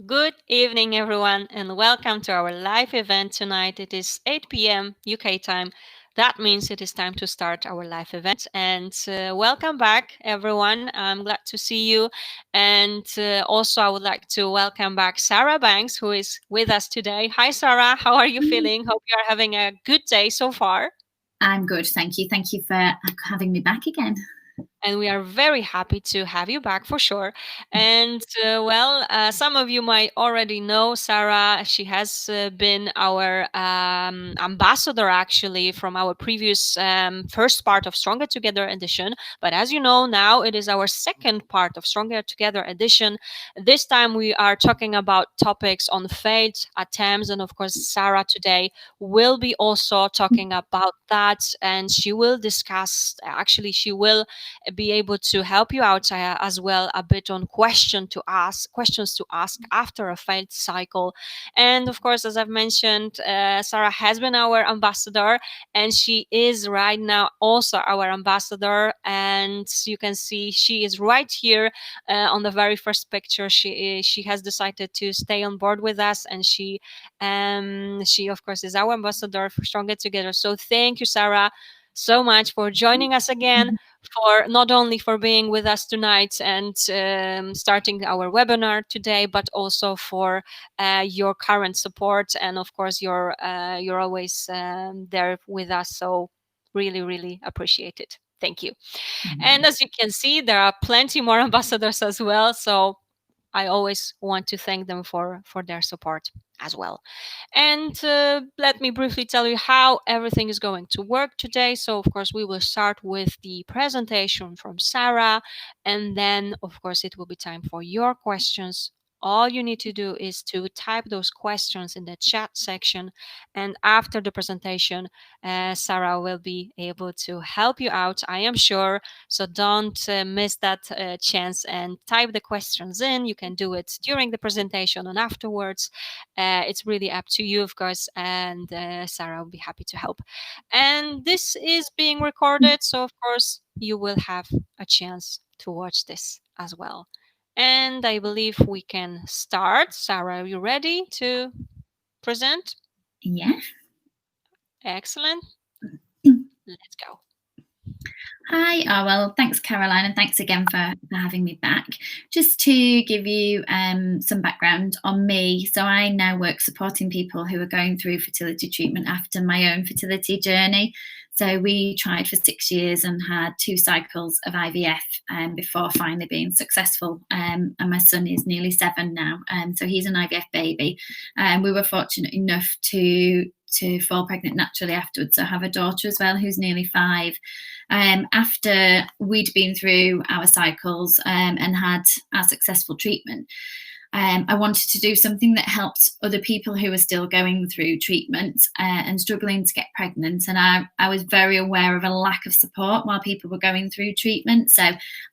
Good evening, everyone, and welcome to our live event tonight. It is 8 p.m. UK time. That means it is time to start our live event. And welcome back, everyone. I'm glad to see you. And also, I would like to welcome back Sarah Banks, who is with us today. Hi, Sarah. How are you feeling? Hope you are having a good day so far. I'm good, thank you. Thank you for having me back again. And we are very happy to have you back for sure. And some of you might already know Sarah. She has been our ambassador actually from our previous first part of Stronger Together edition. But as you know, now it is our second part of Stronger Together edition. This time we are talking about topics on failed attempts. And of course, Sarah today will be also talking about that. And she will discuss, actually, she will be able to help you out as well a bit on questions to ask after a failed cycle. And of course, as I've mentioned, Sarah has been our ambassador, and she is right now also our ambassador. And you can see she is right here on the very first picture. She has decided to stay on board with us, and she of course is our ambassador for Stronger Together. So thank you, Sarah, so much for joining us again, for not only for being with us tonight and starting our webinar today, but also for your current support, and of course you're always there with us. So really, really appreciate it. Thank you. And as you can see, there are plenty more ambassadors as well. So I always want to thank them for their support as well. And let me briefly tell you how everything is going to work today. So, of course, we will start with the presentation from Sarah, and then, of course, it will be time for your questions. All you need to do is to type those questions in the chat section, and after the presentation, Sarah will be able to help you out, I am sure. So don't miss that chance and type the questions in. You can do it during the presentation and afterwards. It's really up to you, of course, and Sarah will be happy to help. And this is being recorded, so of course you will have a chance to watch this as well. And I believe we can start. Sarah, are you ready to present? Yeah. Excellent. Let's go. Hi. Oh, well, thanks, Caroline, and thanks again for having me back. Just to give you some background on me. So I now work supporting people who are going through fertility treatment after my own fertility journey. So we tried for 6 years and had 2 cycles of IVF before finally being successful. And my son is nearly 7 now, so he's an IVF baby. And we were fortunate enough to fall pregnant naturally afterwards. So I have a daughter as well who's nearly 5. After we'd been through our cycles and had our successful treatment, I wanted to do something that helped other people who were still going through treatment and struggling to get pregnant. And I was very aware of a lack of support while people were going through treatment. So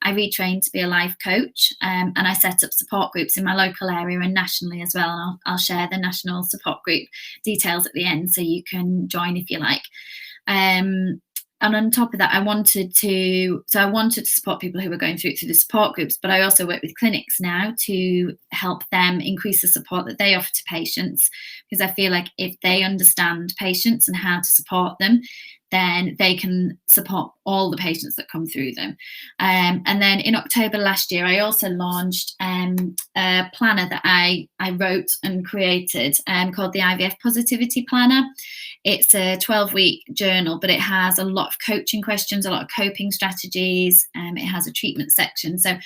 I retrained to be a life coach, and I set up support groups in my local area and nationally as well. And I'll share the national support group details at the end so you can join if you like. And on top of that, I wanted to support people who were going through the support groups, but I also work with clinics now to help them increase the support that they offer to patients, because I feel like if they understand patients and how to support them, then they can support all the patients that come through them. And then in October last year, I also launched a planner that I wrote and created called the IVF Positivity Planner. It's a 12-week journal, but it has a lot of coaching questions, a lot of coping strategies. It has a treatment section. So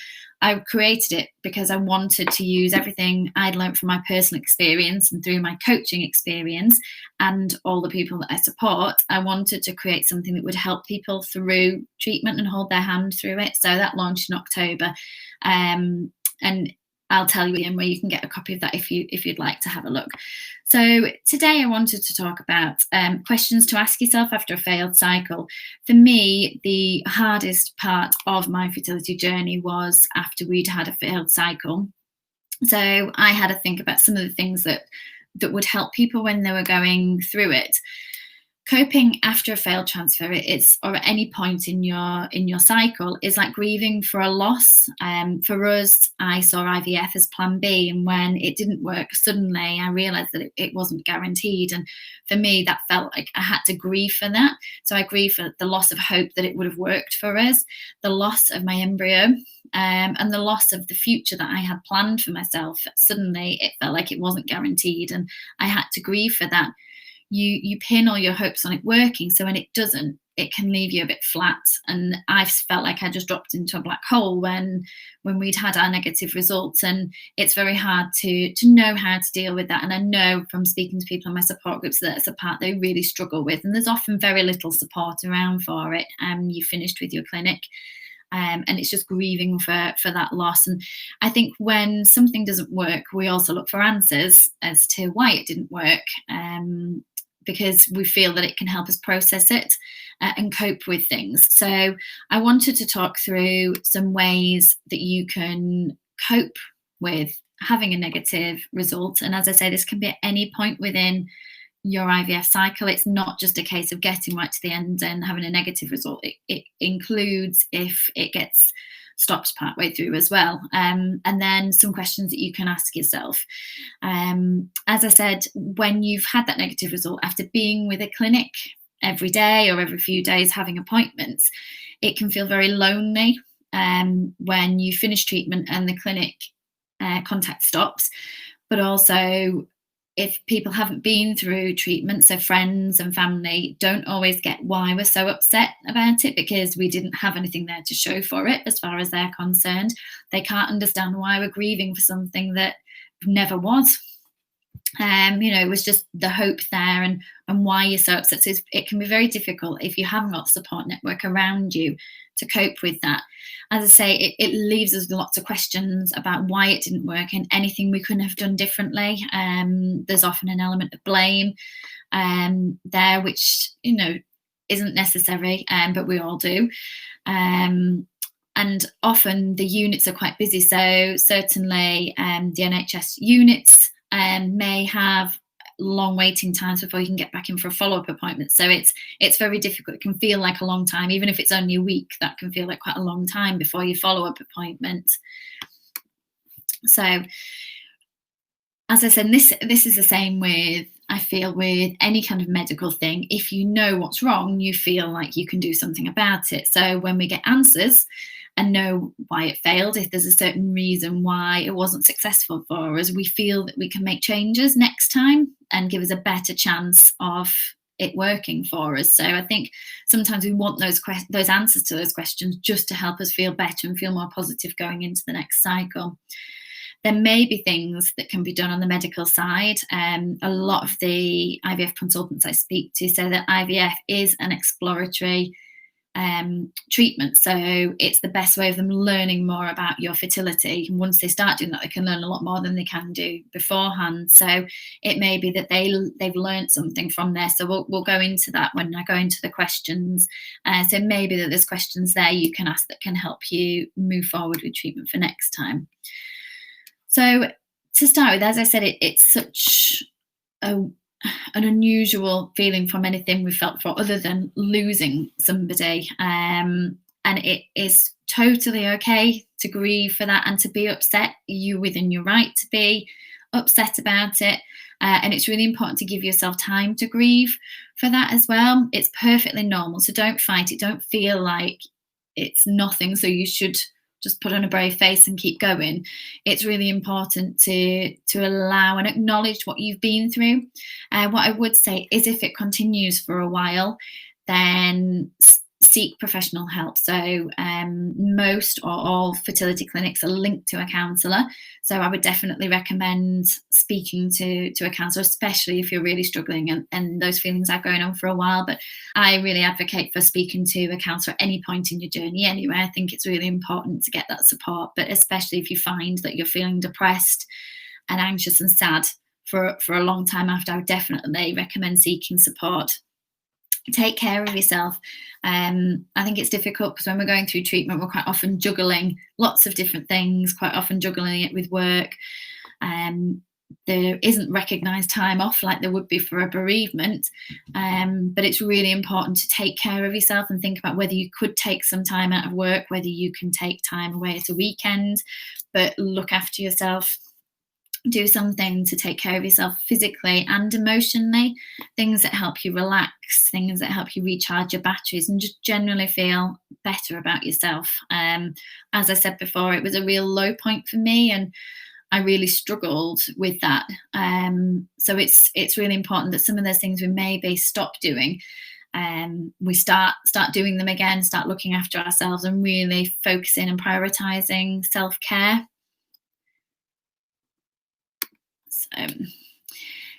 I created it because I wanted to use everything I'd learned from my personal experience and through my coaching experience and all the people that I support. I wanted to create something that would help people through treatment and hold their hand through it. So that launched in October. And I'll tell you where you can get a copy of that if you'd like to have a look. So today I wanted to talk about questions to ask yourself after a failed cycle. For me, the hardest part of my fertility journey was after we'd had a failed cycle. So I had to think about some of the things that would help people when they were going through it. coping after a failed transfer, it's, or at any point in your cycle, is like grieving for a loss. For us, I saw IVF as plan B, and when it didn't work, suddenly I realized that it wasn't guaranteed, and for me that felt like I had to grieve for that. So I grieve for the loss of hope that it would have worked for us, the loss of my embryo, and the loss of the future that I had planned for myself. Suddenly it felt like it wasn't guaranteed, and I had to grieve for that. You pin all your hopes on it working, so when it doesn't, it can leave you a bit flat. And I felt like I just dropped into a black hole when we'd had our negative results, and it's very hard to know how to deal with that. And I know from speaking to people in my support groups that it's a part they really struggle with, and there's often very little support around for it. You finished with your clinic, and it's just grieving for that loss. And I think when something doesn't work, we also look for answers as to why it didn't work, because we feel that it can help us process it and cope with things. So I wanted to talk through some ways that you can cope with having a negative result. And as I say, this can be at any point within your IVF cycle. It's not just a case of getting right to the end and having a negative result. It includes if it gets stopped partway through as well. And then some questions that you can ask yourself. As I said, when you've had that negative result after being with a clinic every day or every few days having appointments, it can feel very lonely when you finish treatment and the clinic contact stops. But also, if people haven't been through treatment, so friends and family don't always get why we're so upset about it, because we didn't have anything there to show for it as far as they're concerned. They can't understand why we're grieving for something that never was. It was just the hope there, and why you're so upset. So it can be very difficult if you haven't got a support network around you to cope with that. As I say, it leaves us with lots of questions about why it didn't work and anything we couldn't have done differently. There's often an element of blame there, which isn't necessary, but we all do. And often the units are quite busy. So certainly the NHS units may have long waiting times before you can get back in for a follow-up appointment. So it's very difficult. It can feel like a long time, even if it's only a week. That can feel like quite a long time before your follow-up appointment. So, as I said, this is the same with, I feel, with any kind of medical thing. If you know what's wrong, you feel like you can do something about it. So when we get answers and know why it failed, if there's a certain reason why it wasn't successful for us, we feel that we can make changes next time and give us a better chance of it working for us. So I think sometimes we want those answers to those questions just to help us feel better and feel more positive going into the next cycle. There may be things that can be done on the medical side. A lot of the IVF consultants I speak to say that IVF is an exploratory treatment. So it's the best way of them learning more about your fertility. And once they start doing that, they can learn a lot more than they can do beforehand. So it may be that they've learned something from there. So we'll go into that when I go into the questions. So maybe that there's questions there you can ask that can help you move forward with treatment for next time. So to start with, as I said, it's such an unusual feeling from anything we've felt for other than losing somebody. And it is totally okay to grieve for that and to be upset. You're within your right to be upset about it. And it's really important to give yourself time to grieve for that as well. It's perfectly normal. So don't fight it. Don't feel like it's nothing, so you should just put on a brave face and keep going. It's really important to allow and acknowledge what you've been through. What I would say is, if it continues for a while, then seek professional help. So most or all fertility clinics are linked to a counsellor. So I would definitely recommend speaking to a counsellor, especially if you're really struggling and those feelings are going on for a while. But I really advocate for speaking to a counsellor at any point in your journey anyway. I think it's really important to get that support, but especially if you find that you're feeling depressed and anxious and sad for a long time after, I would definitely recommend seeking support. Take care of yourself. I think it's difficult because when we're going through treatment, we're quite often juggling lots of different things, quite often juggling it with work. there isn't recognised time off like there would be for a bereavement, but it's really important to take care of yourself and think about whether you could take some time out of work, whether you can take time away at a weekend, but look after yourself. Do something to take care of yourself physically and emotionally, things that help you relax, things that help you recharge your batteries and just generally feel better about yourself. As I said before, it was a real low point for me, and I really struggled with that. So it's really important that some of those things we maybe stop doing, we start doing them again, start looking after ourselves and really focusing and prioritizing self-care. So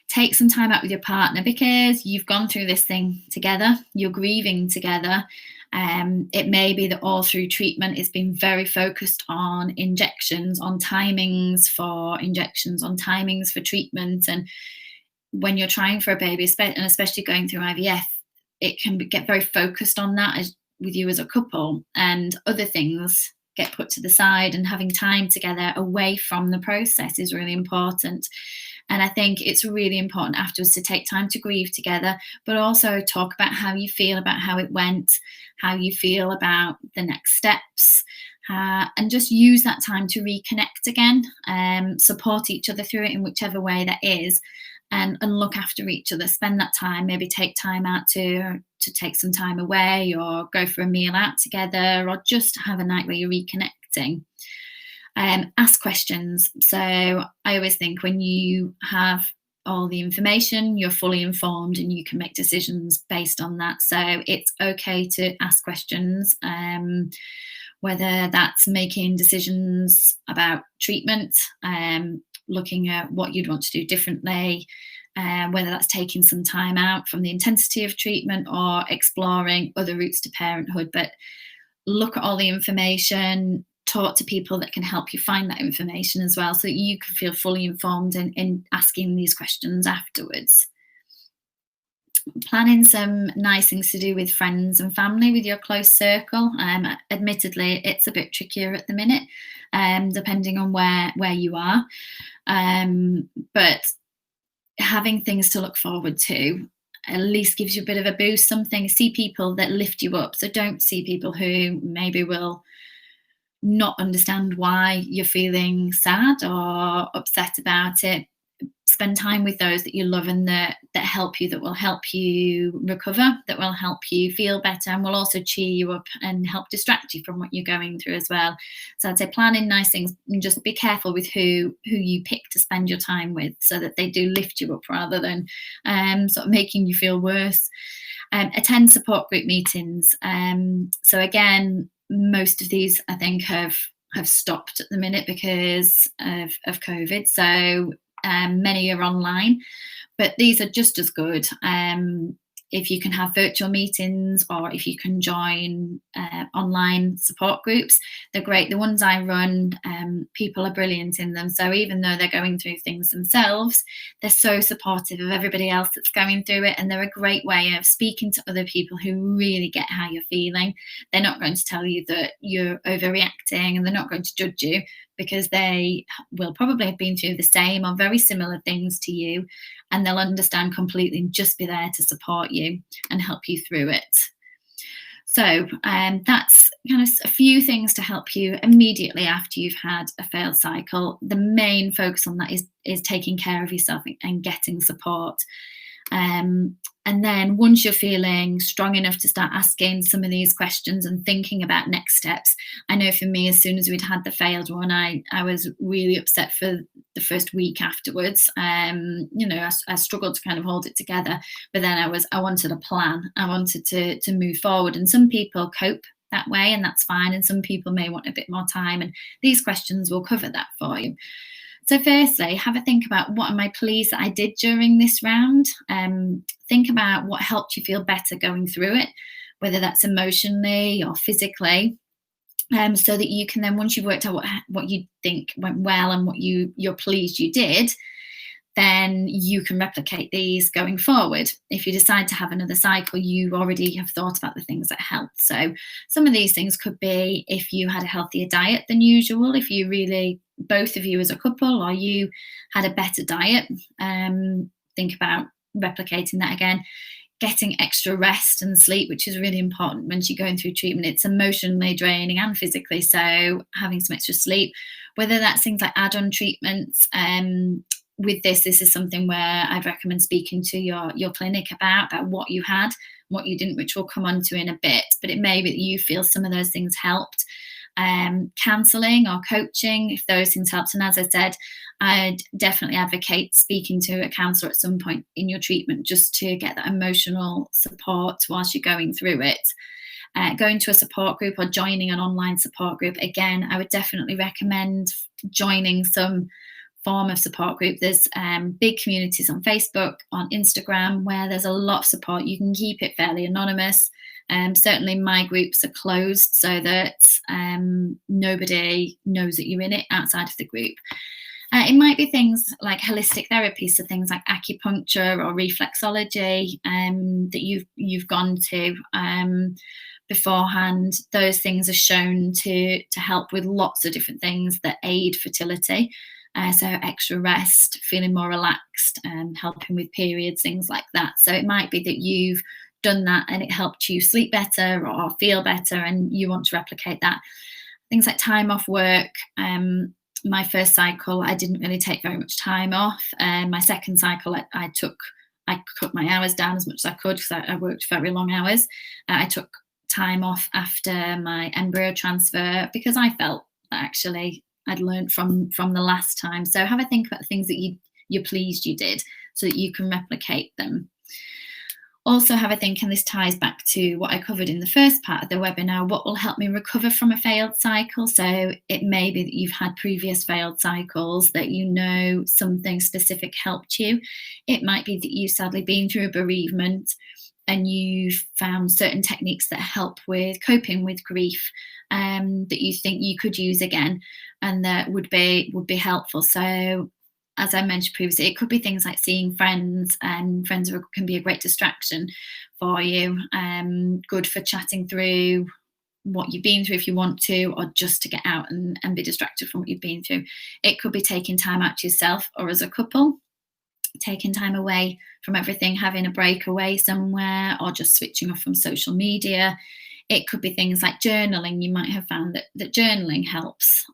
take some time out with your partner, because you've gone through this thing together, you're grieving together. It may be that all through treatment it's been very focused on injections, on timings for injections, on timings for treatment. And when you're trying for a baby, and especially going through IVF, it can get very focused on that with you as a couple, and other things get put to the side, and having time together away from the process is really important. And I think it's really important afterwards to take time to grieve together, but also talk about how you feel about how it went, how you feel about the next steps, and just use that time to reconnect again, support each other through it in whichever way that is, and look after each other. Spend that time, maybe take time out to take some time away, or go for a meal out together, or just have a night where you're reconnecting. Ask questions. So I always think when you have all the information, you're fully informed and you can make decisions based on that. So it's okay to ask questions, whether that's making decisions about treatment, looking at what you'd want to do differently, whether that's taking some time out from the intensity of treatment or exploring other routes to parenthood. But look at all the information, talk to people that can help you find that information as well, so that you can feel fully informed in asking these questions afterwards. Planning some nice things to do with friends and family, with your close circle. Admittedly, it's a bit trickier at the minute, depending on where you are. But having things to look forward to at least gives you a bit of a boost. Something, see people that lift you up. So don't see people who maybe will not understand why you're feeling sad or upset about it. Spend time with those that you love and that help you, that will help you recover, that will help you feel better, and will also cheer you up and help distract you from what you're going through as well. So I'd say plan in nice things, and just be careful with who you pick to spend your time with, so that they do lift you up rather than sort of making you feel worse. Attend support group meetings. So again, most of these I think have stopped at the minute because of COVID. So many are online, but these are just as good. If you can have virtual meetings, or if you can join online support groups, they're great. The ones I run, people are brilliant in them. So even though they're going through things themselves, they're so supportive of everybody else that's going through it. And they're a great way of speaking to other people who really get how you're feeling. They're not going to tell you that you're overreacting, and they're not going to judge you, because they will probably have been through the same or very similar things to you, and they'll understand completely and just be there to support you and help you through it. So that's kind of a few things to help you immediately after you've had a failed cycle. The main focus on that is taking care of yourself and getting support. And then once you're feeling strong enough to start asking some of these questions and thinking about next steps, I know for me, as soon as we'd had the failed one, I was really upset for the first week afterwards. I struggled to kind of hold it together, but then I wanted a plan. I wanted to move forward. And some people cope that way, and that's fine. And some people may want a bit more time, and these questions will cover that for you. So firstly, have a think about, what am I pleased that I did during this round? Think about what helped you feel better going through it, whether that's emotionally or physically, so that you can then, once you've worked out what you think went well and what you're pleased you did, then you can replicate these going forward. If you decide to have another cycle, you already have thought about the things that help. So some of these things could be if you had a healthier diet than usual, if you really, both of you as a couple, or you had a better diet, think about replicating that again. Getting extra rest and sleep, which is really important when you're going through treatment. It's emotionally draining and physically, so having some extra sleep, whether that's things like add-on treatments. With this is something where I'd recommend speaking to your clinic about what you had, what you didn't, which we'll come on to in a bit, but it may be that you feel some of those things helped. Counselling or coaching, if those things helped. And as I said, I'd definitely advocate speaking to a counsellor at some point in your treatment, just to get that emotional support whilst you're going through it. Going to a support group or joining an online support group, again, I would definitely recommend joining some form of support group. There's big communities on Facebook, on Instagram, where there's a lot of support. You can keep it fairly anonymous. Certainly my groups are closed so that nobody knows that you're in it outside of the group. It might be things like holistic therapy, so things like acupuncture or reflexology that you've gone to beforehand. Those things are shown to help with lots of different things that aid fertility. So extra rest, feeling more relaxed, helping with periods, things like that. So it might be that you've done that and it helped you sleep better or feel better, and you want to replicate that. Things like time off work. My first cycle, I didn't really take very much time off. My second cycle, I cut my hours down as much as I could, because I worked very long hours. I took time off after my embryo transfer because I felt that actually I'd learned from the last time. So have a think about the things that you're pleased you did, so that you can replicate them. Also have a think, and this ties back to what I covered in the first part of the webinar, what will help me recover from a failed cycle. So it may be that you've had previous failed cycles, that you know something specific helped you. It might be that you've sadly been through a bereavement and you've found certain techniques that help with coping with grief, that you think you could use again and that would be helpful. So as I mentioned previously, it could be things like seeing friends, and friends can be a great distraction for you, good for chatting through what you've been through if you want to, or just to get out and be distracted from what you've been through. It could be taking time out to yourself or as a couple, taking time away from everything, having a break away somewhere, or just switching off from social media. It could be things like journaling. You might have found that journaling helps,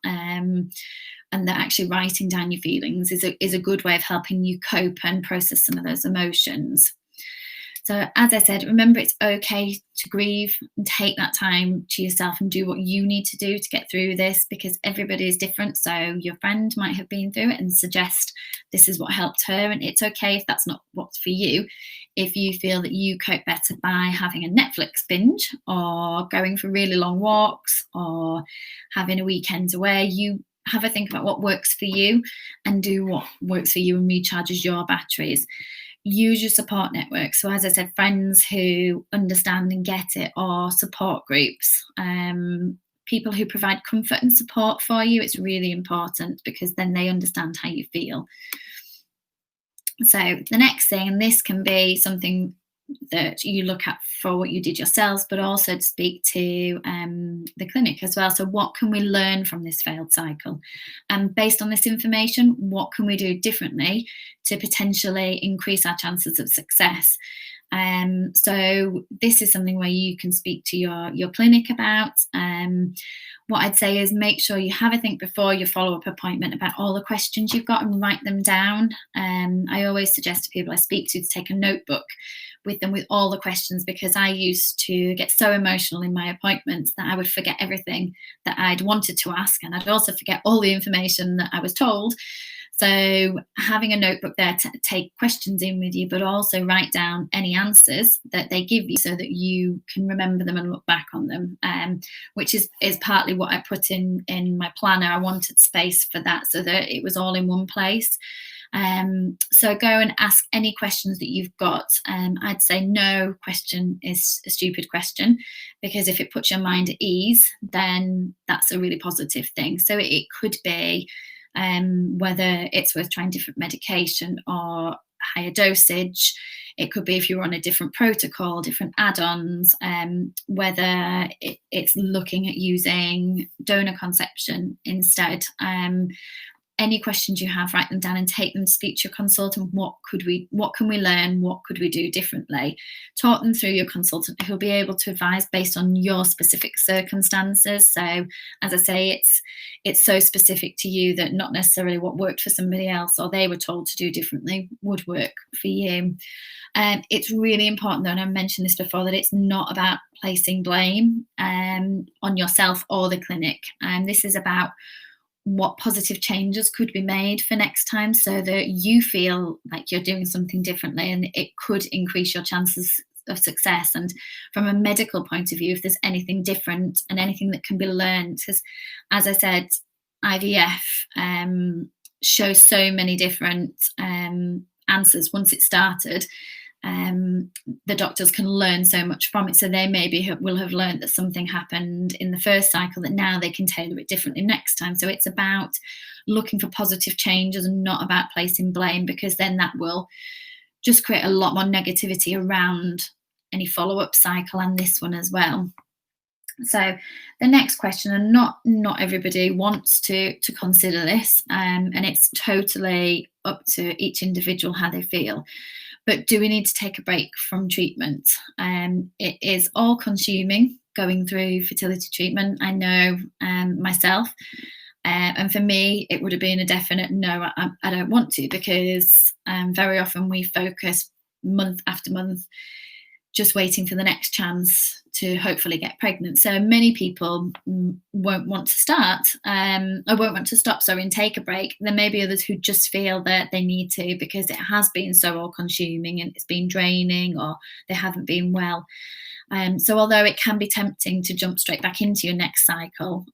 and that actually writing down your feelings is a good way of helping you cope and process some of those emotions. So as I said, remember, it's okay to grieve and take that time to yourself and do what you need to do to get through this, because everybody is different. So your friend might have been through it and suggest this is what helped her, and it's okay if that's not what's for you. If you feel that you cope better by having a Netflix binge, or going for really long walks, or having a weekend away, you have a think about what works for you and do what works for you and recharges your batteries. Use your support network. So as I said, friends who understand and get it, or support groups, people who provide comfort and support for you. It's really important, because then they understand how you feel. So the next thing, and this can be something that you look at for what you did yourselves, but also to speak to the clinic as well. So what can we learn from this failed cycle? And based on this information, what can we do differently to potentially increase our chances of success? So this is something where you can speak to your clinic about. What I'd say is make sure you have a think before your follow-up appointment about all the questions you've got and write them down. I always suggest to people I speak to take a notebook with them with all the questions, because I used to get so emotional in my appointments that I would forget everything that I'd wanted to ask, and I'd also forget all the information that I was told. So having a notebook there to take questions in with you, but also write down any answers that they give you so that you can remember them and look back on them, which is partly what I put in my planner. I wanted space for that so that it was all in one place. So go and ask any questions that you've got. I'd say no question is a stupid question, because if it puts your mind at ease, then that's a really positive thing. So it could be, whether it's worth trying different medication or higher dosage. It could be if you're on a different protocol, different add-ons, whether it's looking at using donor conception instead. Any questions you have, write them down and take them to speak to your consultant. What can we learn? What could we do differently? Talk them through your consultant, who'll be able to advise based on your specific circumstances. So, as I say, it's so specific to you that not necessarily what worked for somebody else or they were told to do differently would work for you. It's really important, though, and I mentioned this before, that it's not about placing blame on yourself or the clinic. This is about what positive changes could be made for next time so that you feel like you're doing something differently, and it could increase your chances of success. And from a medical point of view, if there's anything different and anything that can be learned, because as I said, IVF shows so many different answers once it's started. The doctors can learn so much from it. So they maybe will have learned that something happened in the first cycle that now they can tailor it differently next time. So it's about looking for positive changes and not about placing blame, because then that will just create a lot more negativity around any follow-up cycle and this one as well. So the next question, and not everybody wants to consider this, and it's totally up to each individual how they feel. But do we need to take a break from treatment? It is all-consuming going through fertility treatment. I know myself, and for me, it would have been a definite no. I don't want to, because very often we focus month after month just waiting for the next chance to hopefully get pregnant. So many people won't want to start, or won't want to stop, and take a break. There may be others who just feel that they need to because it has been so all-consuming and it's been draining, or they haven't been well. So although it can be tempting to jump straight back into your next cycle,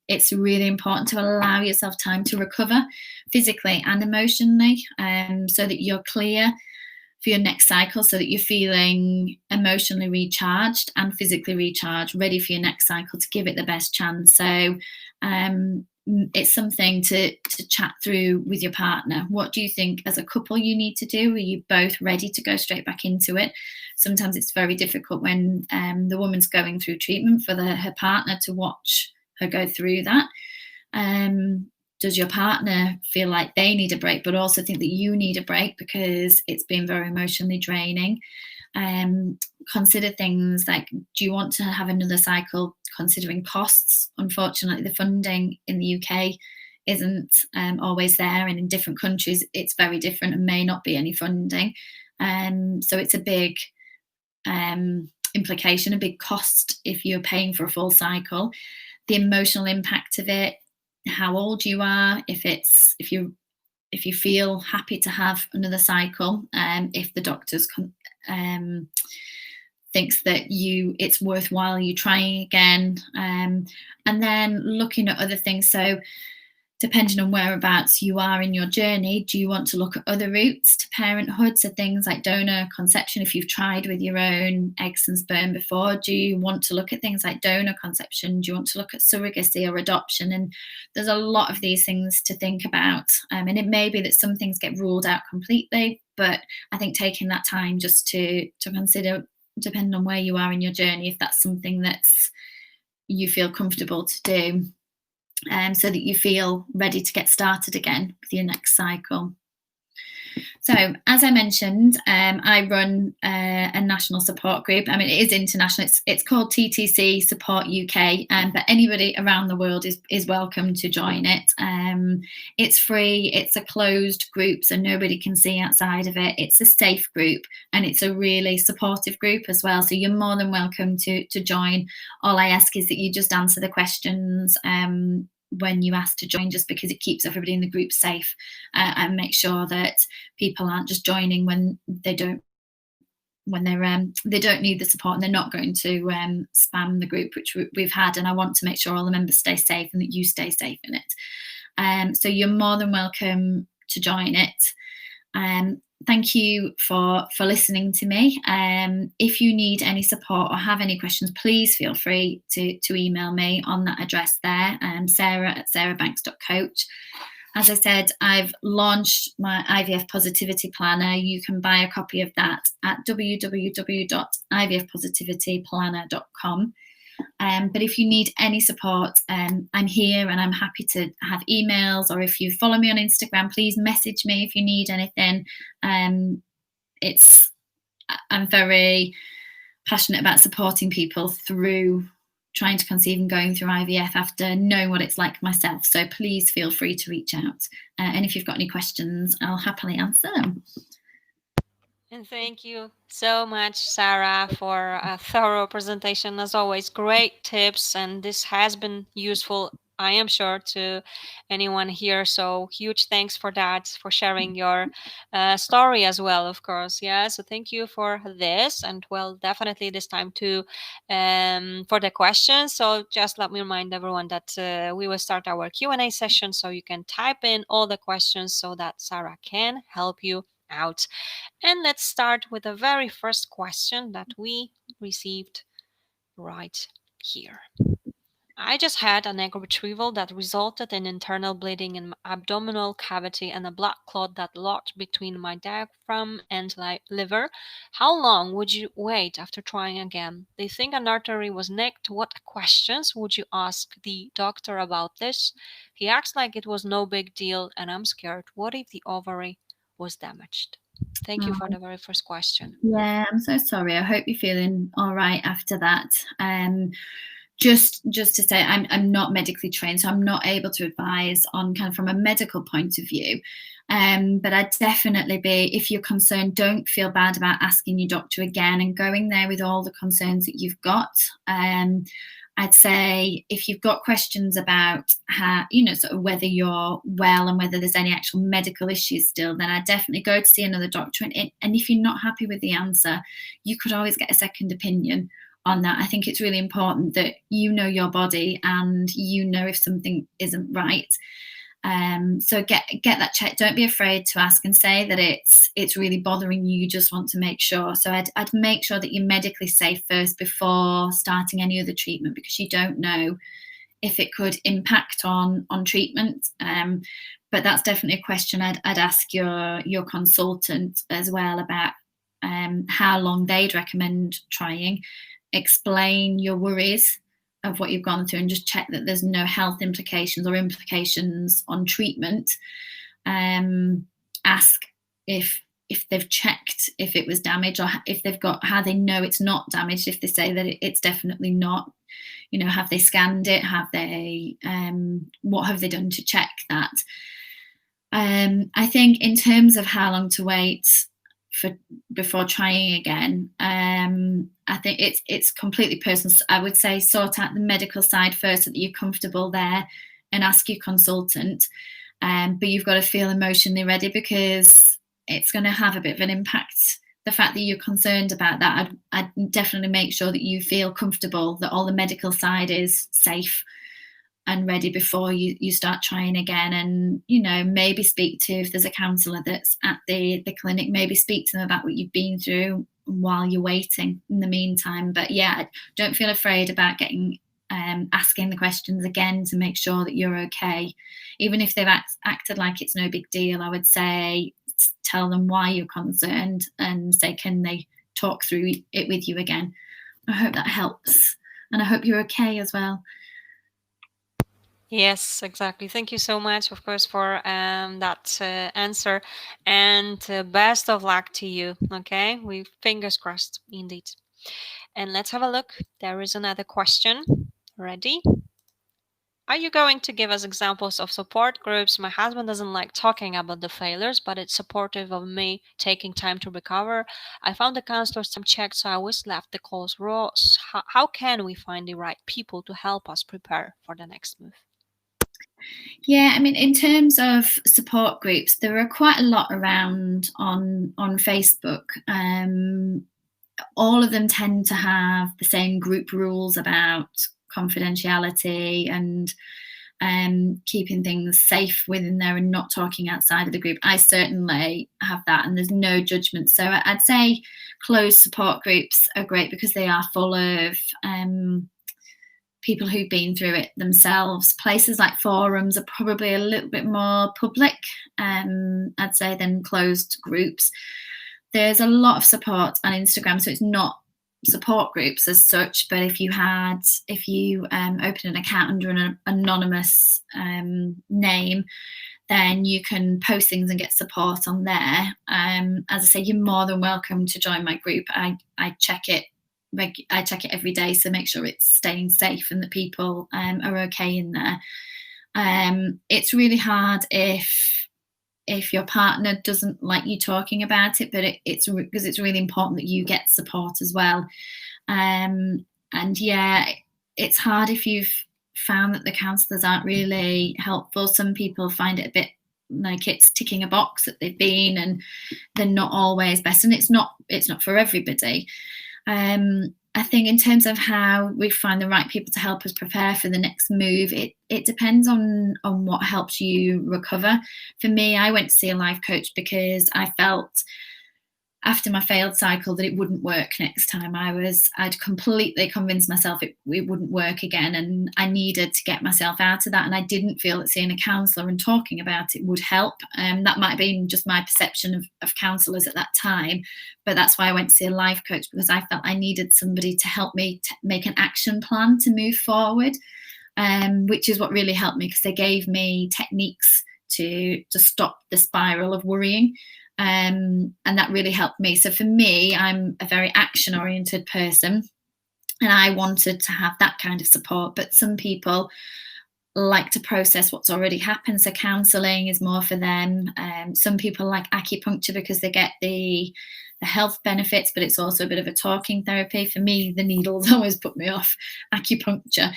it's really important to allow yourself time to recover physically and emotionally, so that you're clear for your next cycle, so that you're feeling emotionally recharged and physically recharged, ready for your next cycle to give it the best chance. So it's something to chat through with your partner. What do you think as a couple you need to do? Are you both ready to go straight back into it? Sometimes it's very difficult when the woman's going through treatment for her partner to watch her go through that. Does your partner feel like they need a break, but also think that you need a break because it's been very emotionally draining? Consider things like, do you want to have another cycle, considering costs? Unfortunately, the funding in the UK isn't always there, and in different countries it's very different and may not be any funding. So it's a big implication, a big cost if you're paying for a full cycle. The emotional impact of it, how old you are, if you feel happy to have another cycle, if the doctors thinks that it's worthwhile you trying again, and then looking at other things. So depending on whereabouts you are in your journey, do you want to look at other routes to parenthood? So things like donor conception, if you've tried with your own eggs and sperm before. Do you want to look at things like donor conception? Do you want to look at surrogacy or adoption? And there's a lot of these things to think about. And it may be that some things get ruled out completely, but I think taking that time just to consider, depending on where you are in your journey, if that's something that's you feel comfortable to do. So that you feel ready to get started again with your next cycle. So, as I mentioned, I run a national support group. I mean, it is international. It's called TTC Support UK, but anybody around the world is welcome to join it. It's free. It's a closed group, so nobody can see outside of it. It's a safe group, and it's a really supportive group as well. So you're more than welcome to join. All I ask is that you just answer the questions when you ask to join, just because it keeps everybody in the group safe, and make sure that people aren't just joining when they don't need the support, and they're not going to spam the group, which we've had. And I want to make sure all the members stay safe and that you stay safe in it. So you're more than welcome to join it. Thank you for listening to me. If you need any support or have any questions, please feel free to email me on that address there, Sarah@sarahbanks.coach. as I said, I've launched my IVF Positivity Planner. You can buy a copy of that at www.ivfpositivityplanner.com. But if you need any support, I'm here and I'm happy to have emails, or if you follow me on Instagram, please message me if you need anything. I'm very passionate about supporting people through trying to conceive and going through IVF after knowing what it's like myself. So please feel free to reach out. And if you've got any questions, I'll happily answer them. And thank you so much, Sarah, for a thorough presentation. As always, great tips, and this has been useful, I am sure, to anyone here. So huge thanks for that, for sharing your story as well, of course. Yeah, so thank you for this, and well, definitely this time too for the questions. So just let me remind everyone that we will start our Q&A session, so you can type in all the questions so that Sarah can help you out. And let's start with the very first question that we received right here. I just had an egg retrieval that resulted in internal bleeding in my abdominal cavity and a blood clot that lodged between my diaphragm and liver. How long would you wait after trying again? They think an artery was nicked. What questions would you ask the doctor about this? He acts like it was no big deal, and I'm scared. What if the ovary was damaged? Thank you for the very first question. Yeah, I'm so sorry. I hope you're feeling all right after that. Just to say, I'm not medically trained, so I'm not able to advise on kind of from a medical point of view. But I'd definitely be, if you're concerned, don't feel bad about asking your doctor again and going there with all the concerns that you've got. I'd say if you've got questions about how, sort of whether you're well and whether there's any actual medical issues still, then I'd definitely go to see another doctor. And if you're not happy with the answer, you could always get a second opinion on that. I think it's really important that you know your body and you know if something isn't right. So get that checked. Don't be afraid to ask and say that it's really bothering you. You just want to make sure. So I'd make sure that you're medically safe first before starting any other treatment, because you don't know if it could impact on treatment. But that's definitely a question I'd ask your consultant as well about how long they'd recommend trying. Explain your worries of what you've gone through and just check that there's no health implications or implications on treatment. Ask if they've checked if it was damaged, or if they've got how they know it's not damaged. If they say that it's definitely not, have they scanned it? Have they what have they done to check that? I think in terms of how long to wait before trying again, I think it's completely personal. I would say sort out the medical side first so that you're comfortable there, and ask your consultant. But you've got to feel emotionally ready, because it's going to have a bit of an impact. The fact that you're concerned about that, I'd definitely make sure that you feel comfortable, that all the medical side is safe and ready before you start trying again. And maybe speak to, if there's a counsellor that's at the clinic, maybe speak to them about what you've been through while you're waiting in the meantime. But yeah, don't feel afraid about getting asking the questions again to make sure that you're okay. Even if they've acted like it's no big deal, I would say tell them why you're concerned and say, can they talk through it with you again? I hope that helps, and I hope you're okay as well. Yes, exactly. Thank you so much, of course, for that answer, and best of luck to you. Okay, we fingers crossed, indeed. And let's have a look. There is another question. Ready? Are you going to give us examples of support groups? My husband doesn't like talking about the failures, but it's supportive of me taking time to recover. I found the counselors some checked, so I always left the calls raw. How can we find the right people to help us prepare for the next move? Yeah, I mean, in terms of support groups, there are quite a lot around on Facebook. All of them tend to have the same group rules about confidentiality and keeping things safe within there and not talking outside of the group. I certainly have that, and there's no judgment. So I'd say closed support groups are great because they are full of people who've been through it themselves. Places like forums are probably a little bit more public, I'd say, than closed groups. There's a lot of support on Instagram, so it's not support groups as such, but if you open an account under an anonymous name, then you can post things and get support on there. As I say, you're more than welcome to join my group. I check it every day, so make sure it's staying safe and that people are okay in there. It's really hard if your partner doesn't like you talking about it, but it's because it's really important that you get support as well. And yeah, it's hard if you've found that the counsellors aren't really helpful. Some people find it a bit like it's ticking a box that they've been, and they're not always best, and it's not for everybody. I think in terms of how we find the right people to help us prepare for the next move, it depends on what helps you recover. For me, I went to see a life coach because I felt after my failed cycle that it wouldn't work next time. I'd completely convinced myself it wouldn't work again, and I needed to get myself out of that. And I didn't feel that seeing a counsellor and talking about it would help. That might have been just my perception of counsellors at that time, but that's why I went to see a life coach, because I felt I needed somebody to help me make an action plan to move forward, which is what really helped me, because they gave me techniques to stop the spiral of worrying. And that really helped me. So for me, I'm a very action-oriented person, and I wanted to have that kind of support. But some people like to process what's already happened, so counselling is more for them. Some people like acupuncture because they get the health benefits, but it's also a bit of a talking therapy. For me, the needles always put me off acupuncture.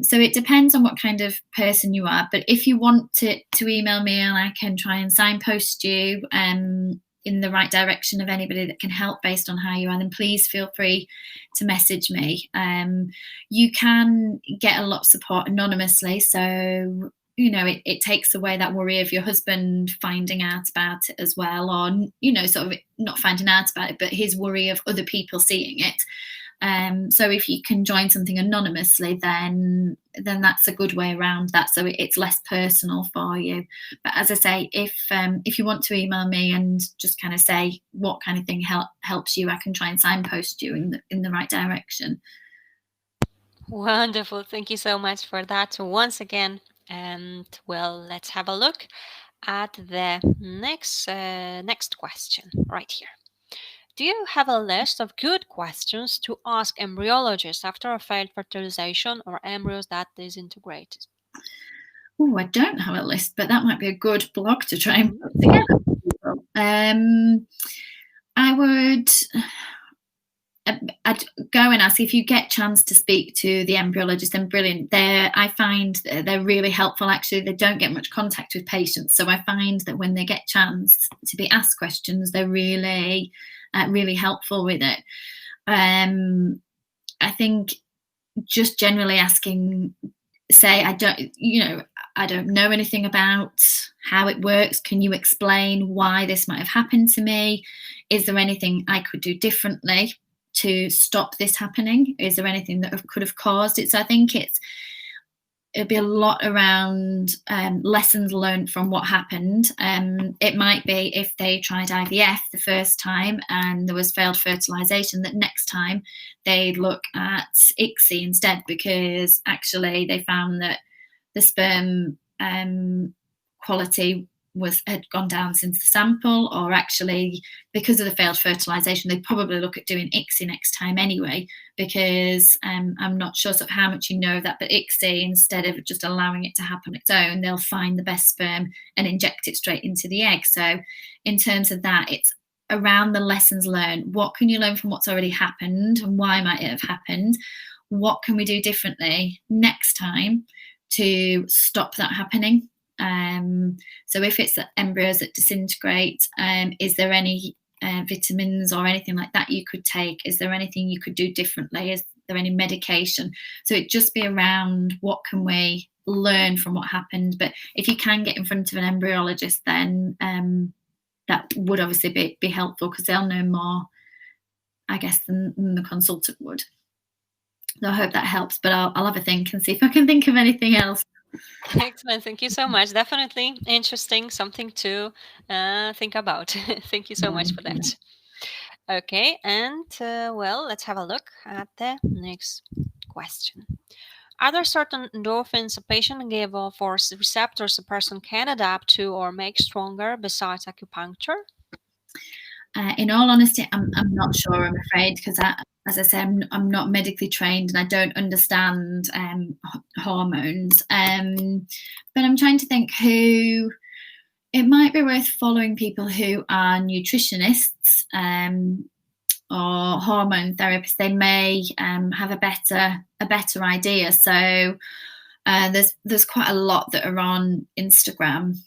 So it depends on what kind of person you are. But if you want to email me, and I can try and signpost you in the right direction of anybody that can help based on how you are, then please feel free to message me. You can get a lot of support anonymously, so it takes away that worry of your husband finding out about it as well, or sort of not finding out about it, but his worry of other people seeing it. So if you can join something anonymously, then that's a good way around that, so it's less personal for you. But as I say, if you want to email me and just kind of say what kind of thing helps you, I can try and signpost you in the right direction. Wonderful. Thank you so much for that once again. And well, let's have a look at the next question right here. Do you have a list of good questions to ask embryologists after a failed fertilization or embryos that disintegrated? Oh, I don't have a list, but that might be a good blog to try and put together. I would. I'd go and ask if you get a chance to speak to the embryologist. Then brilliant. I find they're really helpful. Actually, they don't get much contact with patients, so I find that when they get a chance to be asked questions, they're really, really helpful with it. I think just generally asking, say, I don't know anything about how it works. Can you explain why this might have happened to me? Is there anything I could do differently to stop this happening? Is there anything that could have caused it? So I think it'd be a lot around lessons learned from what happened. It might be if they tried IVF the first time and there was failed fertilization, that next time they'd look at ICSI instead, because actually they found that the sperm quality had gone down since the sample, or actually because of the failed fertilization, they'd probably look at doing ICSI next time anyway, because I'm not sure sort of how much you know of that, but ICSI, instead of just allowing it to happen on its own, they'll find the best sperm and inject it straight into the egg. So in terms of that, it's around the lessons learned. What can you learn from what's already happened, and why might it have happened? What can we do differently next time to stop that happening? So if it's embryos that disintegrate, is there any vitamins or anything like that you could take? Is there anything you could do differently? Is there any medication? So it'd just be around what can we learn from what happened. But if you can get in front of an embryologist, then that would obviously be helpful, because they'll know more, I guess, than the consultant would. So I hope that helps, but I'll have a think and see if I can think of anything else. Excellent. Thank you so much. Definitely interesting, something to think about. Thank you so much for Yeah. that. Okay, and well, let's have a look at the next question. Are there certain endorphins a patient give off or receptors a person can adapt to or make stronger besides acupuncture? In all honesty, I'm not sure, I'm afraid, because as I say, I'm not medically trained and I don't understand hormones. But I'm trying to think who it might be worth following people who are nutritionists or hormone therapists. They may have a better idea. So there's quite a lot that are on Instagram.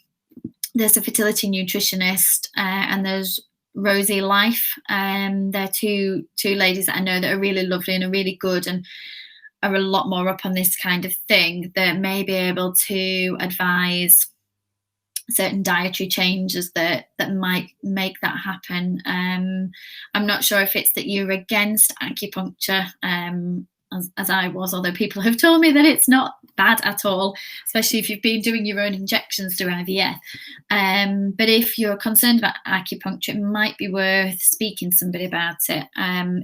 There's a fertility nutritionist and there's Rosie Life. They're two ladies that I know that are really lovely and are really good and are a lot more up on this kind of thing, that may be able to advise certain dietary changes that might make that happen. I'm not sure if it's that you're against acupuncture, as I was, although people have told me that it's not bad at all, especially if you've been doing your own injections through IVF. But if you're concerned about acupuncture, it might be worth speaking to somebody about it.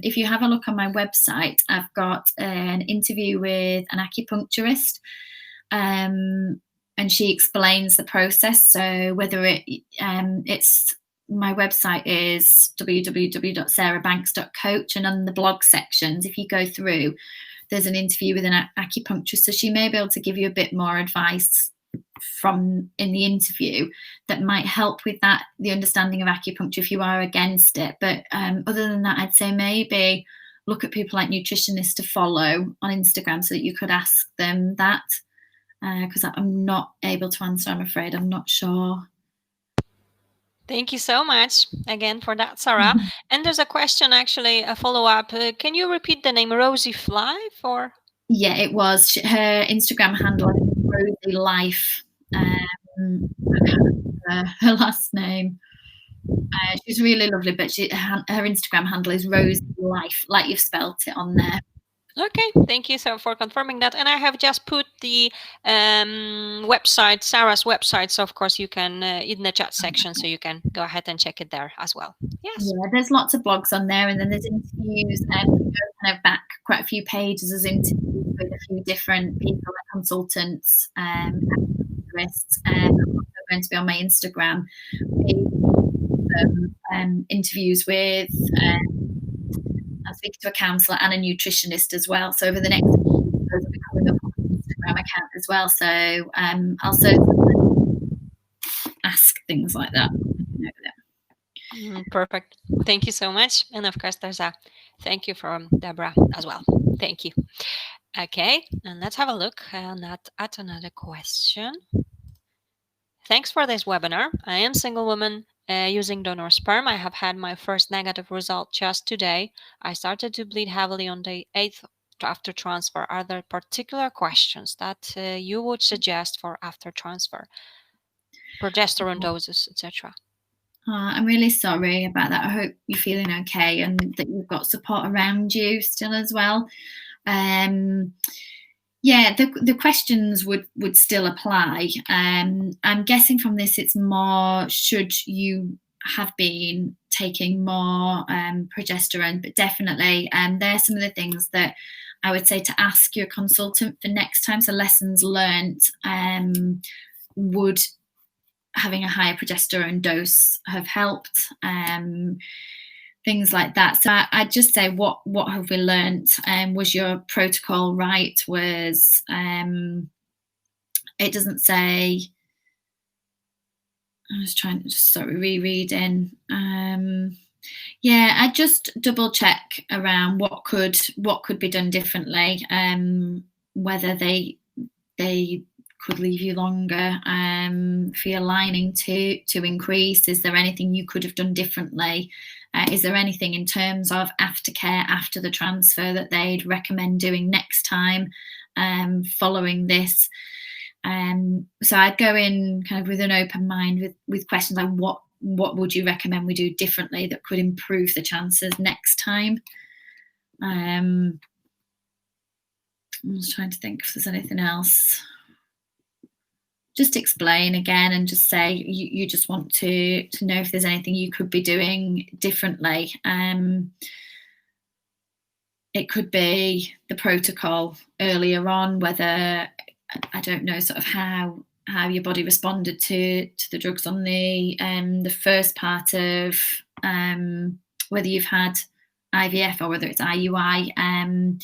If you have a look on my website, I've got an interview with an acupuncturist. And she explains the process. So whether it's my website is www.sarahbanks.coach, and on the blog sections, if you go through, there's an interview with an acupuncturist. So she may be able to give you a bit more advice from in the interview that might help with that, the understanding of acupuncture if you are against it. But other than that, I'd say maybe look at people like nutritionists to follow on Instagram so that you could ask them that. Because I'm not able to answer, I'm afraid. I'm not sure. Thank you so much again for that, Sarah. And there's a question, actually, a follow up. Can you repeat the name Rosie Fly for? Yeah, it was her Instagram handle, Rosie Life. I can't remember her last name. She's really lovely, but her Instagram handle is Rosie Life, like you've spelt it on there. Okay, thank you so for confirming that. And I have just put the website, Sarah's website, so of course you can in the chat section, so you can go ahead and check it there as well. Yes. Yeah, there's lots of blogs on there, and then there's interviews, and kind of back quite a few pages as interviews with a few different people, like consultants, activists, and I'm also going to be on my Instagram page, interviews with. I'm speaking to a counsellor and a nutritionist as well. So over the next, those will be coming up on my Instagram account as well. So I'll certainly ask things like that. Perfect. Thank you so much. And of course, there's a thank you from Deborah as well. Thank you. Okay, and let's have a look at another question. Thanks for this webinar. I am single woman using donor sperm. I have had my first negative result just today. I started to bleed heavily on the 8th after transfer. Are there particular questions that you would suggest for after transfer? Progesterone doses, etc. I'm really sorry about that. I hope you're feeling okay and that you've got support around you still as well. Yeah, the questions would still apply. I'm guessing from this it's more should you have been taking more progesterone, but definitely there's some of the things that I would say to ask your consultant for next time. So lessons learned, would having a higher progesterone dose have helped? Things like that. So I'd just say, what have we learnt? Was your protocol right? Was it doesn't say. I was trying to rereading. Yeah, I just double check around what could be done differently. Whether they could leave you longer for your lining to increase. Is there anything you could have done differently? Is there anything in terms of aftercare after the transfer that they'd recommend doing next time following this? So I'd go in kind of with an open mind with questions like what would you recommend we do differently that could improve the chances next time? I'm just trying to think if there's anything else. Just explain again and just say you just want to know if there's anything you could be doing differently. It could be the protocol earlier on, whether I don't know sort of how your body responded to the drugs on the first part of whether you've had IVF or whether it's IUI.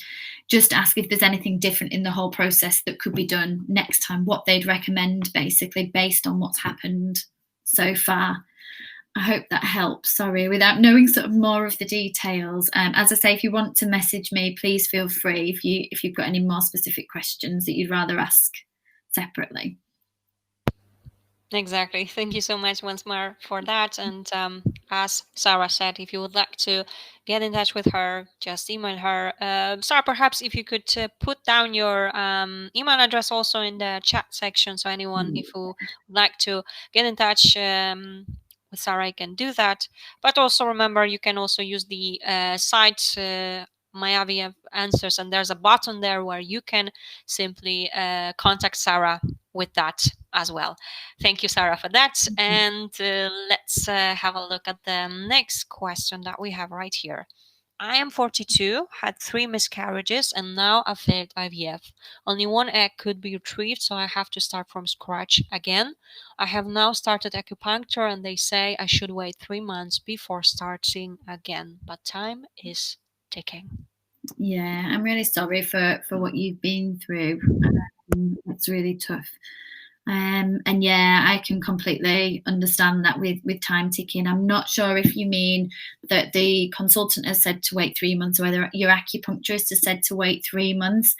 Just ask if there's anything different in the whole process that could be done next time, what they'd recommend basically based on what's happened so far. I hope that helps. Sorry, without knowing sort of more of the details. As I say, if you want to message me, please feel free if you've got any more specific questions that you'd rather ask separately. Exactly. Thank you so much once more for that. And as Sarah said, if you would like to get in touch with her, just email her. Sarah, perhaps if you could put down your email address also in the chat section, so anyone, if who would like to get in touch with Sarah, you can do that. But also remember, you can also use the site My IVF Answers, and there's a button there where you can simply contact Sarah with that as well. Thank you, Sarah, for that. And let's have a look at the next question that we have right here. I am 42, had 3 miscarriages, and now a failed IVF. Only one egg could be retrieved, so I have to start from scratch again. I have now started acupuncture, and they say I should wait 3 months before starting again, but time is ticking. Yeah, I'm really sorry for what you've been through. It's really tough. And yeah, I can completely understand that with time ticking. I'm not sure if you mean that the consultant has said to wait 3 months, or whether your acupuncturist has said to wait 3 months.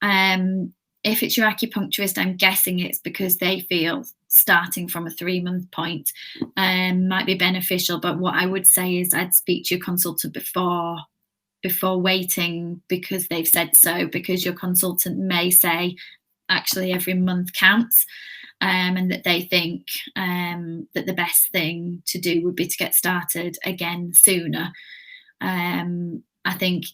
If it's your acupuncturist, I'm guessing it's because they feel starting from a 3 month point might be beneficial. But what I would say is I'd speak to your consultant before waiting, because they've said so, because your consultant may say actually every month counts, and that they think that the best thing to do would be to get started again sooner. I think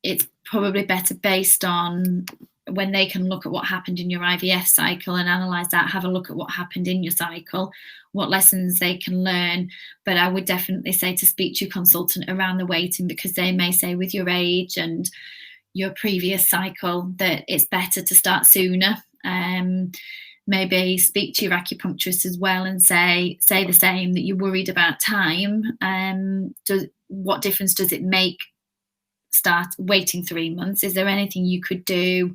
it's probably better based on when they can look at what happened in your IVF cycle and analyze that, have a look at what happened in your cycle, what lessons they can learn. But I would definitely say to speak to your consultant around the waiting, because they may say with your age and your previous cycle that it's better to start sooner. Maybe speak to your acupuncturist as well and say the same, that you're worried about time. What difference does it make start waiting 3 months? Is there anything you could do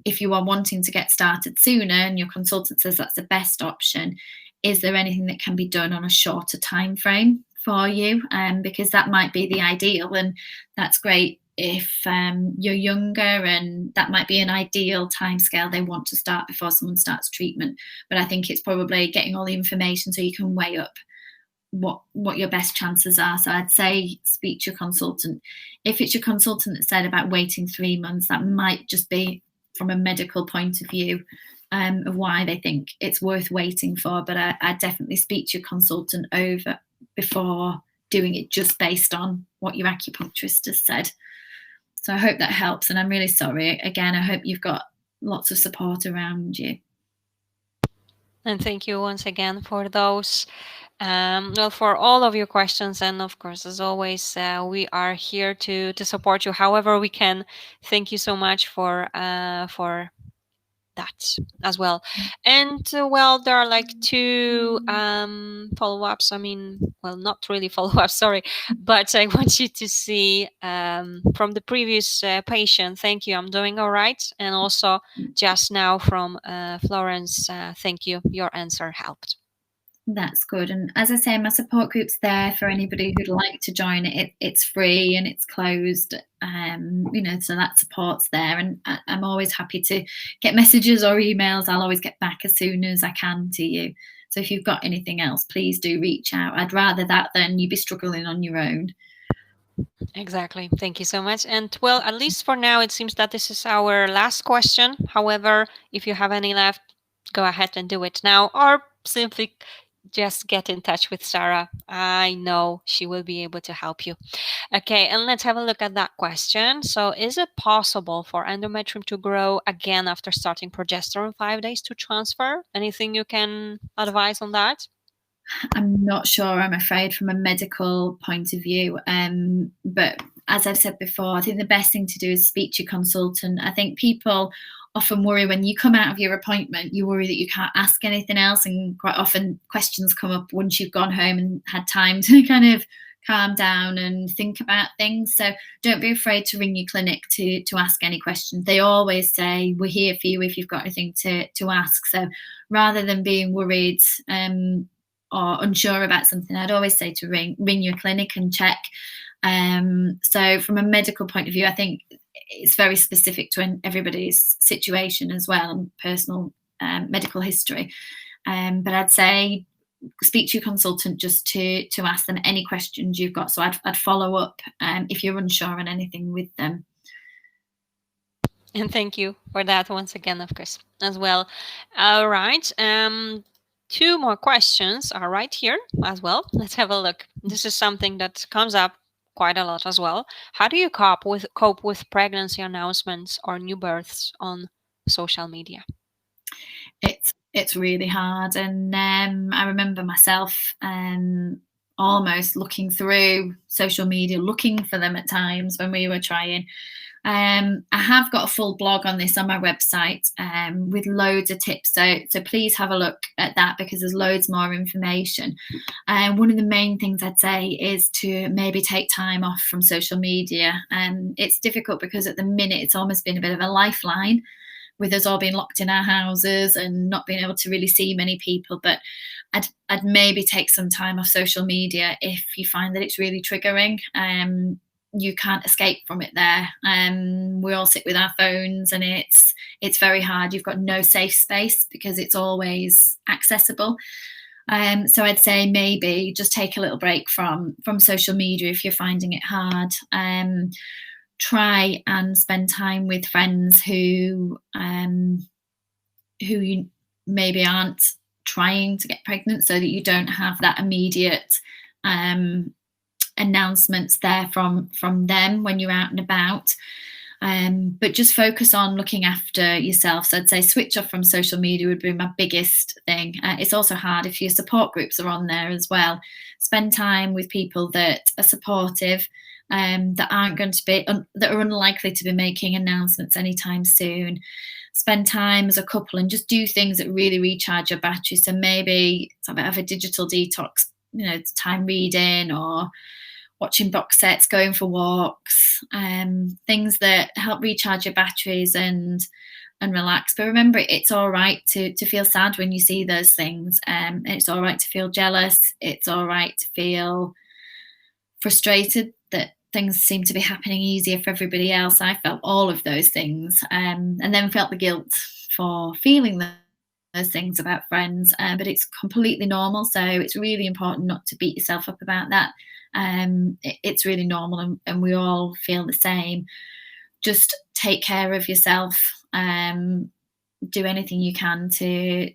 if you are wanting to get started sooner and your consultant says that's the best option? Is there anything that can be done on a shorter time frame for you? Because that might be the ideal, and that's great if you're younger, and that might be an ideal timescale they want to start before someone starts treatment. But I think it's probably getting all the information so you can weigh up what your best chances are. So I'd say speak to your consultant. If it's your consultant that said about waiting 3 months, that might just be from a medical point of view of why they think it's worth waiting for. But I definitely speak to your consultant over before doing it, just based on what your acupuncturist has said. So I hope that helps, and I'm really sorry. Again, I hope you've got lots of support around you. And thank you once again for those. Well, for all of your questions, and of course, as always, we are here to support you however we can. Thank you so much for that as well. And well, there are like 2 follow-ups. I mean, well, not really follow-ups, sorry, but I want you to see from the previous patient, thank you, I'm doing all right. And also just now from Florence, thank you, your answer helped. That's good. And as I say, my support group's there for anybody who'd like to join it. It's free and it's closed, so that support's there. And I'm always happy to get messages or emails. I'll always get back as soon as I can to you. So if you've got anything else, please do reach out. I'd rather that than you be struggling on your own. Exactly. Thank you so much. And well, at least for now, it seems that this is our last question. However, if you have any left, go ahead and do it now, or simply just get in touch with Sarah. I know she will be able to help you. Okay, and let's have a look at that question. So, is it possible for endometrium to grow again after starting progesterone 5 days to transfer? Anything you can advise on that? I'm not sure, I'm afraid, from a medical point of view. But as I've said before, I think the best thing to do is speak to your consultant. I think people often worry when you come out of your appointment, you worry that you can't ask anything else. And quite often questions come up once you've gone home and had time to kind of calm down and think about things. So don't be afraid to ring your clinic to ask any questions. They always say, we're here for you if you've got anything to ask. So rather than being worried, or unsure about something, I'd always say to ring your clinic and check. So from a medical point of view, I think it's very specific to everybody's situation as well, and personal medical history. But I'd say speak to your consultant just to ask them any questions you've got. So I'd follow up if you're unsure on anything with them. And thank you for that once again, of course, as well. All right. Two more questions are right here as well. Let's have a look. This is something that comes up quite a lot as well. How do you cope with pregnancy announcements or new births on social media? It's really hard, and I remember myself almost looking through social media, looking for them at times when we were trying. I have got a full blog on this on my website with loads of tips. So please have a look at that because there's loads more information. And one of the main things I'd say is to maybe take time off from social media. It's difficult because at the minute it's almost been a bit of a lifeline with us all being locked in our houses and not being able to really see many people. But I'd maybe take some time off social media if you find that it's really triggering. You can't escape from it there. We all sit with our phones and it's very hard. You've got no safe space because it's always accessible. So I'd say maybe just take a little break from social media if you're finding it hard. Try and spend time with friends who you maybe aren't trying to get pregnant, so that you don't have that immediate announcements there from them when you're out and about. But just focus on looking after yourself. So I'd say switch off from social media would be my biggest thing. It's also hard if your support groups are on there as well. Spend time with people that are supportive, that aren't going to be that are unlikely to be making announcements anytime soon. Spend time as a couple and just do things that really recharge your battery. So maybe it's a bit of a digital detox, it's time reading or watching box sets, going for walks, things that help recharge your batteries and relax. But remember, it's all right to feel sad when you see those things. It's all right to feel jealous. It's all right to feel frustrated that things seem to be happening easier for everybody else. I felt all of those things, and then felt the guilt for feeling those things about friends. But it's completely normal. So it's really important not to beat yourself up about that. It's really normal, and we all feel the same. Just take care of yourself. Do anything you can to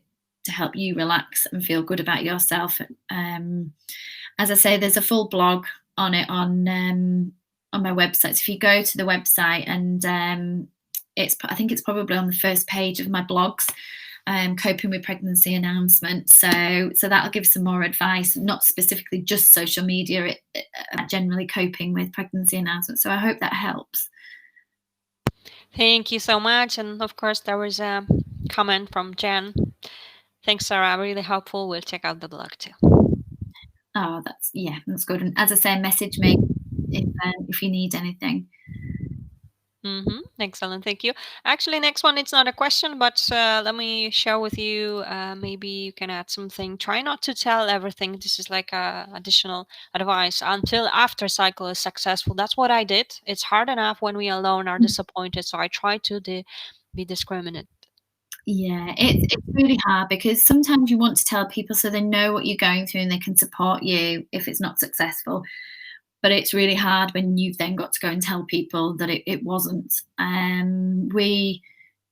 help you relax and feel good about yourself. As I say, there's a full blog on it on my website. So if you go to the website, and I think it's probably on the first page of my blogs, coping with pregnancy announcements. So that'll give some more advice, not specifically just social media, generally coping with pregnancy announcements. So I hope that helps. Thank you so much. And of course, there was a comment from Jen. Thanks, Sarah. Really helpful. We'll check out the blog too. Oh, that's good. And as I say, message me if you need anything. Excellent. Thank you. Actually, next one, it's not a question, but let me share with you. Maybe you can add something. Try not to tell everything. This is like additional advice until after cycle is successful. That's what I did. It's hard enough when we alone are disappointed. So I try to be discriminate. Yeah, it's really hard because sometimes you want to tell people so they know what you're going through and they can support you if it's not successful. But it's really hard when you've then got to go and tell people that it wasn't.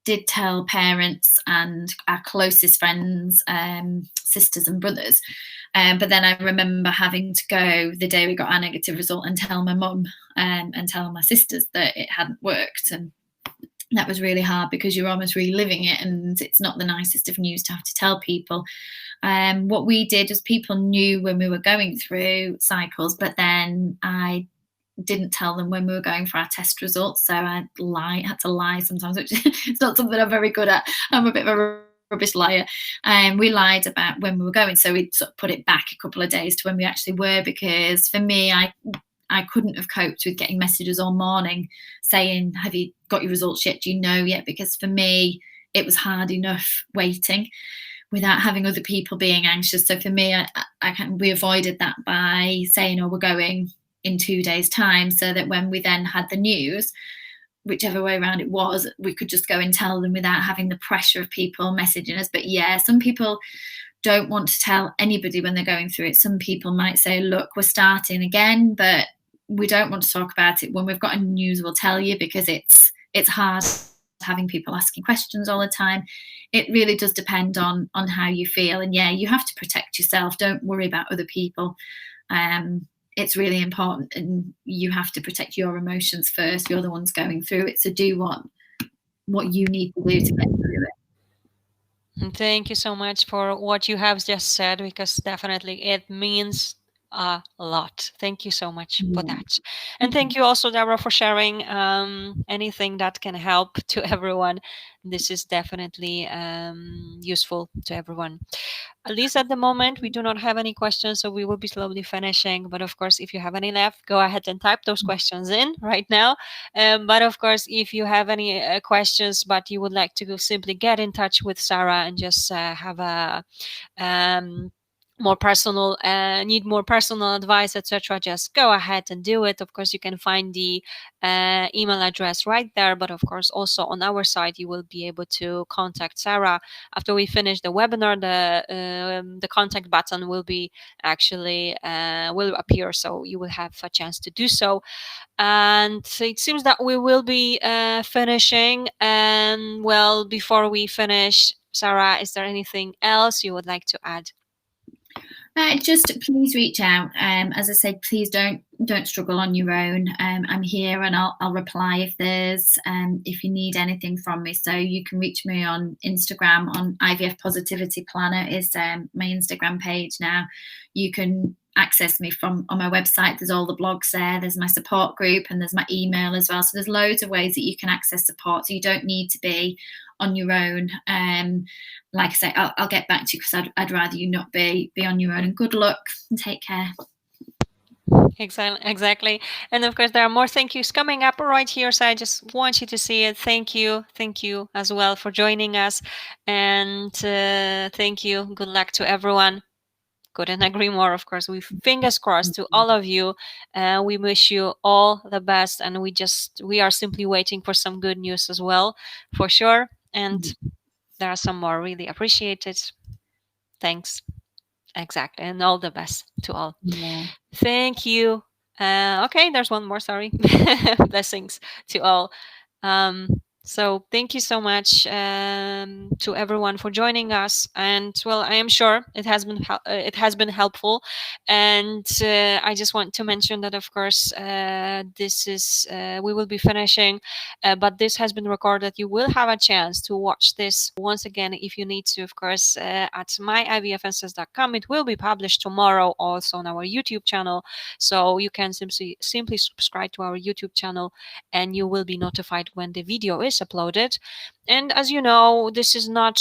did tell parents and our closest friends, sisters and brothers. But then I remember having to go the day we got our negative result and tell my mum, and tell my sisters that it hadn't worked. And that was really hard because you're almost reliving it, and it's not the nicest of news to have to tell people. What we did was, people knew when we were going through cycles, but then I didn't tell them when we were going for our test results. So I had to lie sometimes, which is not something I'm very good at. I'm a bit of a rubbish liar. We lied about when we were going, so we sort of put it back a couple of days to when we actually were, because for me, I couldn't have coped with getting messages all morning saying, have you got your results yet? Do you know yet? Because for me, it was hard enough waiting without having other people being anxious. So for me, we avoided that by saying, oh, we're going in 2 days' time, so that when we then had the news, whichever way around it was, we could just go and tell them without having the pressure of people messaging us. But yeah, some people don't want to tell anybody when they're going through it. Some people might say, look, we're starting again, but we don't want to talk about it. When we've got any news, we'll tell you, because it's hard having people asking questions all the time. It really does depend on how you feel. And yeah, you have to protect yourself. Don't worry about other people. It's really important, and you have to protect your emotions first. You're the ones going through it, so do what you need to do to get through it. Thank you so much for what you have just said, because definitely it means a lot. Thank you so much for Yeah. that. And thank you also, Deborah, for sharing anything that can help to everyone. This is definitely useful to everyone. At least at the moment, we do not have any questions, so we will be slowly finishing. But of course, if you have any left, go ahead and type those questions in right now. But of course, if you have any questions, but you would like to go, simply get in touch with Sarah and just have a um, more personal, need more personal advice, etc., just go ahead and do it. Of course, you can find the email address right there, but of course also on our site you will be able to contact Sarah after we finish the webinar. The contact button will be actually will appear, so you will have a chance to do so. And it seems that we will be finishing. And well, before we finish, Sarah, is there anything else you would like to add? Just please reach out. As I said, please don't struggle on your own. I'm here, and I'll reply if you need anything from me. So you can reach me on Instagram on IVF Positivity Planner is my Instagram page now. You can access me on my website. There's all the blogs there. There's my support group, and there's my email as well. So there's loads of ways that you can access support. So you don't need to be on your own. Like I say, I'll get back to you, because I'd rather you not be on your own. And good luck, and take care. Exactly. And of course, there are more thank yous coming up right here. So I just want you to see it. Thank you. Thank you as well for joining us. And thank you. Good luck to everyone. Couldn't agree more. Of course, we fingers crossed to all of you. We wish you all the best. And we are simply waiting for some good news as well, for sure. And there are some more. Really appreciated. Thanks. Exactly. And all the best to all. Yeah. Thank you. Okay, there's one more. Sorry. Blessings to all. So thank you so much to everyone for joining us. And well, I am sure it has been helpful. And I just want to mention that, of course, this is we will be finishing, but this has been recorded. You will have a chance to watch this once again if you need to. Of course, at myivfnss.com. It will be published tomorrow, also on our YouTube channel. So you can simply subscribe to our YouTube channel, and you will be notified when the video is uploaded. And as you know, this is not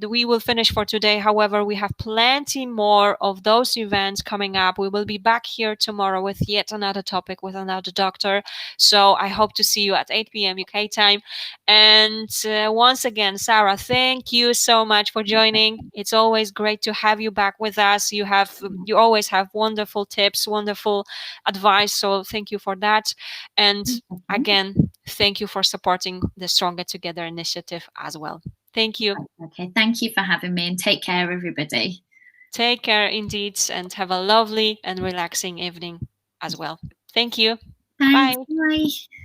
we will finish for today. However, we have plenty more of those events coming up. We will be back here tomorrow with yet another topic with another doctor. So I hope to see you at 8 p.m. UK time. And once again, Sarah, thank you so much for joining. It's always great to have you back with us. You always have wonderful tips, wonderful advice. So thank you for that. And again, thank you for supporting the Stronger Together initiative as well. Thank you. Okay, thank you for having me, and take care, everybody. Take care indeed, and have a lovely and relaxing evening as well. Thank you. Thanks. Bye. Bye.